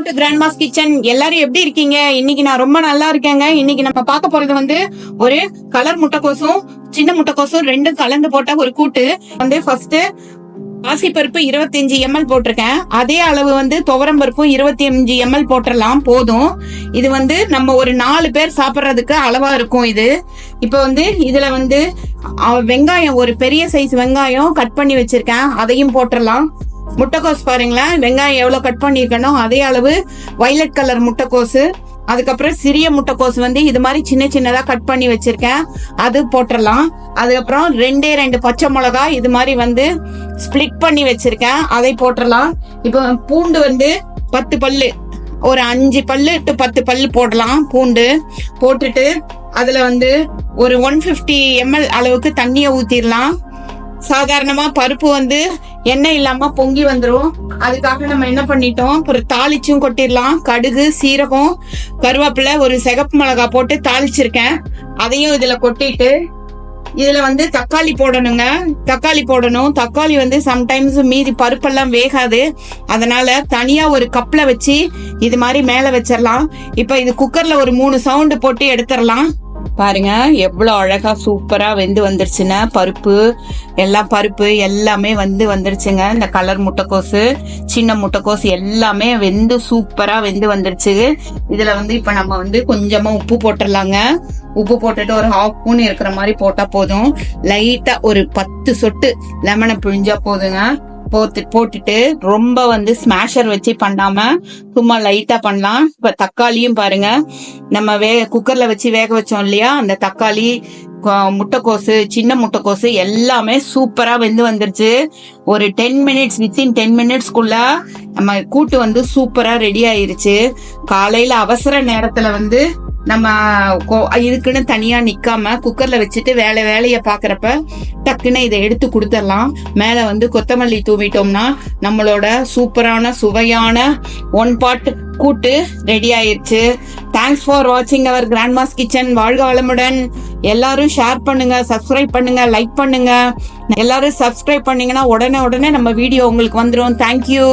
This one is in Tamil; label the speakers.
Speaker 1: Grandma's kitchen. எல்லாரும் எப்படி இருக்கீங்க? இன்னைக்கு நான் ரொம்ப நல்லா இருக்கேங்க. இன்னைக்கு நம்ம பார்க்க போறது வந்து ஒரு கலர் முட்டைக்கோசும் சின்ன முட்டைக்கோசும் ரெண்டும் கலந்து போட்ட ஒரு கூட்டு. ஃபர்ஸ்ட் பாசிப்பருப்பு 25 ml போட்டிருக்கேன். அதே அளவு துவரம் பருப்பும் 25 ml போட்டுடலாம், போதும். இது நம்ம ஒரு 4 பேர் சாப்பிட்றதுக்கு அளவா இருக்கும் இது. இப்ப இதுல வெங்காயம், ஒரு பெரிய சைஸ் வெங்காயம் கட் பண்ணி வச்சிருக்கேன், அதையும் போட்டுடலாம். முட்டைக்கோஸ் பாருங்களேன், வெங்காயம் எவ்வளவு கட் பண்ணிருக்கணும் அதே அளவு வயலட் கலர் முட்டைக்கோசு. அதுக்கப்புறம் சிறிய முட்டைக்கோசு இது மாதிரி சின்ன சின்னதா கட் பண்ணி வச்சிருக்கேன், அது போட்டுடலாம். அதுக்கப்புறம் 2 பச்சை மிளகா இது மாதிரி ஸ்பிளிட் பண்ணி வச்சிருக்கேன், அதை போட்டுடலாம். இப்போ பூண்டு 10 பல்லு, ஒரு 5 பல்லு டு 10 பல்லு போடலாம். பூண்டு போட்டுட்டு அதுல ஒரு 150 ml அளவுக்கு தண்ணிய ஊத்திடலாம். சாதாரணமா பருப்பு எண்ணெய் இல்லாம பொங்கி வந்துரும். அதுக்காக நம்ம என்ன பண்ணிட்டோம், ஒரு தாளிச்சும் கொட்டிடலாம். கடுகு, சீரகம், கருவேப்பிலை, ஒரு சிகப்பு மிளகா போட்டு தாளிச்சிருக்கேன், அதையும் இதுல கொட்டிட்டு இதுல தக்காளி போடணுங்க. தக்காளி போடணும். தக்காளி சம்டைம்ஸ் மீதி பருப்பெல்லாம் வேகாது, அதனால தனியா ஒரு கப்ல வச்சு இது மாதிரி மேல வச்சிடலாம். இப்ப இது குக்கர்ல ஒரு 3 சவுண்டு போட்டு எடுத்துடலாம். பாருங்க எவ்வளவு அழகா சூப்பரா வெந்து வந்துருச்சுன்னா, பருப்பு எல்லாமே வந்துருச்சுங்க. இந்த கலர் முட்டைக்கோசு, சின்ன முட்டைக்கோசு எல்லாமே வெந்து சூப்பரா வெந்து வந்துருச்சு. இதுல இப்ப நம்ம கொஞ்சமா உப்பு போட்டுடலாங்க. உப்பு போட்டுட்டு ஒரு 1/2 ஸ்பூன் இருக்கிற மாதிரி போட்டா போதும். லைட்டா ஒரு 10 சொட்டு லெமனை பிழிஞ்சா போதுங்க. போட்டுட்டு ரொம்ப ஸ்மாஷர் வச்சு பண்ணாம சும்மா லைட்டா பண்ணலாம். இப்ப தக்காளியும் பாருங்க, நம்ம குக்கர்ல வச்சு வேக வச்சோம் இல்லையா, அந்த தக்காளி, முட்டைக்கோசு, சின்ன முட்டைக்கோசு எல்லாமே சூப்பரா வெந்து வந்துருச்சு. ஒரு 10 மினிட்ஸ், வித்தின் 10 மினிட்ஸ்க்குள்ள நம்ம கூட்டு சூப்பரா ரெடி ஆயிருச்சு. காலையில அவசர நேரத்துல நம்ம இதுக்குன்னு தனியா நிக்காம குக்கர்ல வச்சுட்டு வேலைய பாக்குறப்ப டக்குன்னு இதை எடுத்து கொடுத்துடலாம். மேல கொத்தமல்லி தூவிட்டோம்னா நம்மளோட சூப்பரான சுவையான 1 பாட் கூட்டு ரெடி ஆயிருச்சு. தேங்க்ஸ் ஃபார் வாட்சிங் அவர் கிராண்ட்மாஸ் கிச்சன். வாழ்க வளமுடன். எல்லாரும் ஷேர் பண்ணுங்க, சப்ஸ்கிரைப் பண்ணுங்க, லைக் பண்ணுங்க. எல்லாரும் சப்ஸ்கிரைப் பண்ணீங்கன்னா உடனே நம்ம வீடியோ உங்களுக்கு வந்துரும். தேங்க்யூ.